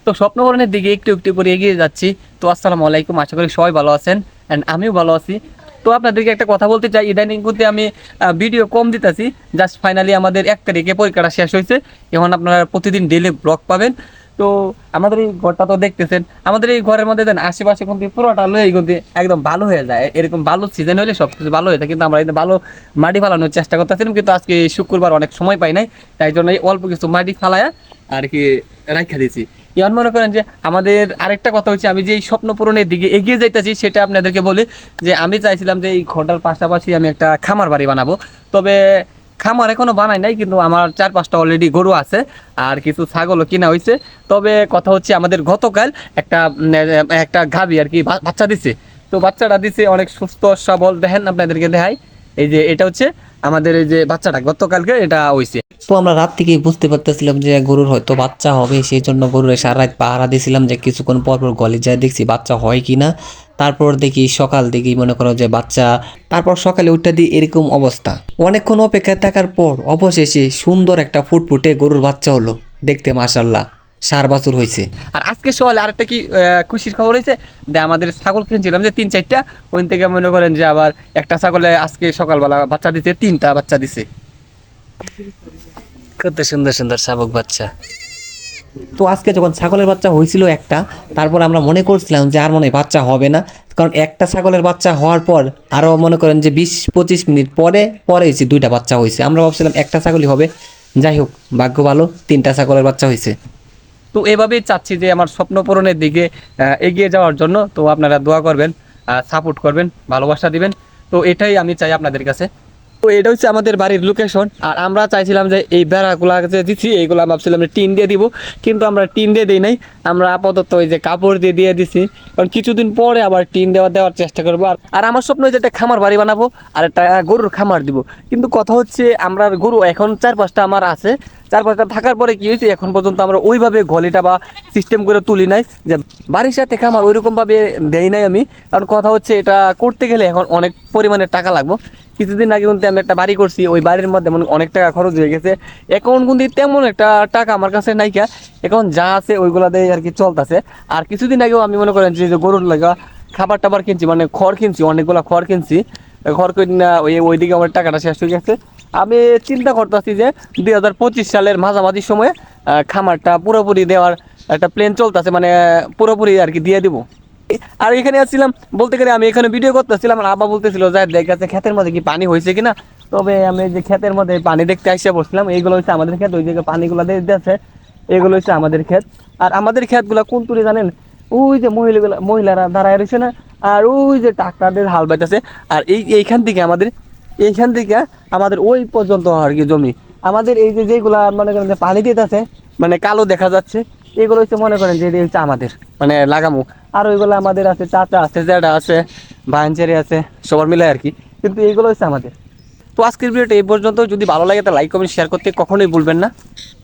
তো স্বপ্নপূরণের দিকে একটু একটু করে এগিয়ে যাচ্ছি। তো আসসালামু আলাইকুম, আশা করি সবাই ভালো আছেন অ্যান্ড আমিও ভালো আছি। তো আপনাদেরকে একটা কথা বলতে চাই, ইদানিং কিন্তু আমি ভিডিও কম দিতেছি। জাস্ট ফাইনালি আমাদের 1 তারিখে পরীক্ষাটা শেষ হয়েছে। এখন আপনারা প্রতিদিন ডেইলি ব্লগ পাবেন। তো আমাদের এই ঘরটা তো দেখতেছেন, আমাদের এই ঘরের মধ্যে দেন আশেপাশে কিন্তু পুরোটা লয়ে কিন্তু একদম ভালো হয়ে যায়। এরকম ভালো সিজন হলে সব কিছু ভালো হয়ে যায়, কিন্তু আমরা এই ভালো মাটি ফালানোর চেষ্টা করতেছিলাম, কিন্তু আজকে শুক্রবার অনেক সময় পাই নাই, তাই জন্য এই অল্প কিছু মাটি ফালায়া আর কি রাখা দিয়েছি। এখন মনে করেন যে আমাদের আরেকটা কথা হচ্ছে, আমি যে এই স্বপ্ন পূরণের দিকে এগিয়ে যাইতেছি সেটা আপনাদেরকে বলি যে আমি চাইছিলাম যে এই ঘরটার পাশাপাশি আমি একটা খামার বাড়ি বানাবো। তবে খামার এখনো বানাই নাই, কিন্তু আমার 4-5টা অলরেডি গরু আছে আর কিছু ছাগলও কিনা হয়েছে। তবে কথা হচ্ছে আমাদের গতকাল একটা একটা গাভী আর কি বাচ্চা দিছে। তো বাচ্চাটা দিছে অনেক সুস্থ সবল, দেখেন আপনাদেরকে দেখাই। এই যে এটা হচ্ছে আমাদের এই যে বাচ্চাটা গতকালকে এটা হয়েছে। তো আমরা রাত থেকেই বুঝতে পারতেছিলাম যে গরুর হয়তো বাচ্চা হবে, সেই জন্য গরুর সারা রাত পাহারা দিয়েছিলাম যে কিছুক্ষণ পর পর গলে যায় দেখছি বাচ্চা হয় কিনা। তারপর দেখি সকাল দেখি মনে করো যে বাচ্চা, তারপর সকালে উঠে দিই এরকম অবস্থা। অনেকক্ষণ অপেক্ষায় থাকার পর অবশেষে সুন্দর একটা ফুটফুটে গরুর বাচ্চা হলো, দেখতে মাশাআল্লাহ 4 বছর হয়েছে। আর আজকে সকালে আরেকটা কি খুশির খবর হয়েছে যে আমাদের ছাগল কিনছিলাম যে 3-4টা, ওই থেকে মনে করেন যে আবার একটা ছাগলে আজকে সকালবেলা বাচ্চা দিতে 3টা বাচ্চা দিছে। কত সুন্দর সুন্দর শাবক বাচ্চা। তো আজকে যখন ছাগলের বাচ্চা হয়েছিল একটা, তারপর আমরা মনে করছিলাম যে আর মনে হয় বাচ্চা হবে না, কারণ একটা ছাগলের বাচ্চা হওয়ার পর আরও মনে করেন যে 20-25 মিনিট পরে পরে হয়েছে 2টা বাচ্চা হয়েছে। আমরা ভাবছিলাম একটা ছাগলই হবে, যাই হোক ভাগ্য ভালো 3টা ছাগলের বাচ্চা হয়েছে। তো এভাবেই চাচ্ছি যে আমার স্বপ্ন পূরণের দিকে এগিয়ে যাওয়ার জন্য। তো আপনারা দোয়া করবেন, সাপোর্ট করবেন, ভালোবাসা দিবেন। তো এটাই আমি চাই আপনাদের কাছে। তো এটা হচ্ছে আমাদের বাড়ির লোকেশন। আর আমরা চাইছিলাম যে এই বেড়াগুলা যে দিচ্ছি এইগুলা ভাবছিলাম যে টিন দিয়ে দিব, কিন্তু আমরা টিন দিয়ে দিই নাই। আমরা আপাতত ওই যে কাপড় দিয়ে দিয়ে দিছি, কারণ কিছুদিন পরে আবার টিন দেওয়ার চেষ্টা করবো। আর আর আমার স্বপ্ন হচ্ছে একটা খামার বাড়ি বানাবো আর একটা গরুর খামার দিব। কিন্তু কথা হচ্ছে আমরা গরু এখন 4-5টা আমার আছে, 4-5টা থাকার পরে কি হয়েছে, এখন পর্যন্ত আমরা ওইভাবে গলিটা বা সিস্টেম করে তুলি নাই যে বাড়ির সাথে খামার ওইরকমভাবে দেই নাই আমি। কারণ কথা হচ্ছে এটা করতে গেলে এখন অনেক পরিমাণে টাকা লাগবে। কিছুদিন আগে কিন্তু আমি একটা বাড়ি করছি, ওই বাড়ির মধ্যে অনেক টাকা খরচ হয়ে গেছে। এখন কিন্তু তেমন একটা টাকা আমার কাছে নাই কা, এখন যা আছে ওইগুলা দিয়ে আর কি চলতেছে। আর কিছুদিন আগেও আমি মনে করেন যে গরুর লাগা খাবার টাবার কিনছি, মানে খড় কিনছি, অনেকগুলো খড় কিনছি। খড় কিনা ওইদিকে আমার টাকাটা শেষ হয়ে গেছে। আমি চিন্তা করতেছি যে 2025 সালের মাঝামাঝি সময়ে খামারটা পুরোপুরি দেওয়ার একটা প্ল্যান চলতেছে, মানে পুরোপুরি আর কি দিয়ে দিব। আর এখানে আসছিলাম বলতে গেলে, আমি এখানে ভিডিও করতেছিলাম, আর আব্বা বলতেছিল যে দেখ আছে ক্ষেতের মধ্যে কি পানি হয়েছে কিনা। তবে আমি যে ক্ষেতের মধ্যে পানি দেখতে আসে বসছিলাম, এইগুলো হচ্ছে আমাদের ক্ষেত, ওই জায়গায় পানিগুলো দিতেছে, এগুলো হচ্ছে আমাদের ক্ষেত। আর আমাদের ক্ষেতগুলো কোন তুলে জানেন, ওই যে মহিলারা দাঁড়ায় রয়েছে না, আর ওই যে ট্রাক্টরদের হাল বাইতেছে। আর এইখান থেকে আমাদের ওই পর্যন্ত আর কি জমি। আমাদের এই যে যেগুলা মনে করেন যে পানি দিতেছে, মানে কালো দেখা যাচ্ছে, এগুলো হচ্ছে মনে করেন যে এটা হচ্ছে আমাদের মানে লাগামু। আর ওইগুলো আমাদের আছে, চাচা আছে, জ্যাঠা আছে, ভাইঞ্চারি আছে, সবার মিলে আর কি। কিন্তু এইগুলো হচ্ছে আমাদের। তো আজকের ভিডিওটা এই পর্যন্ত। যদি ভালো লাগে তা লাইক কমেন্ট শেয়ার করতে কখনোই ভুলবেন না।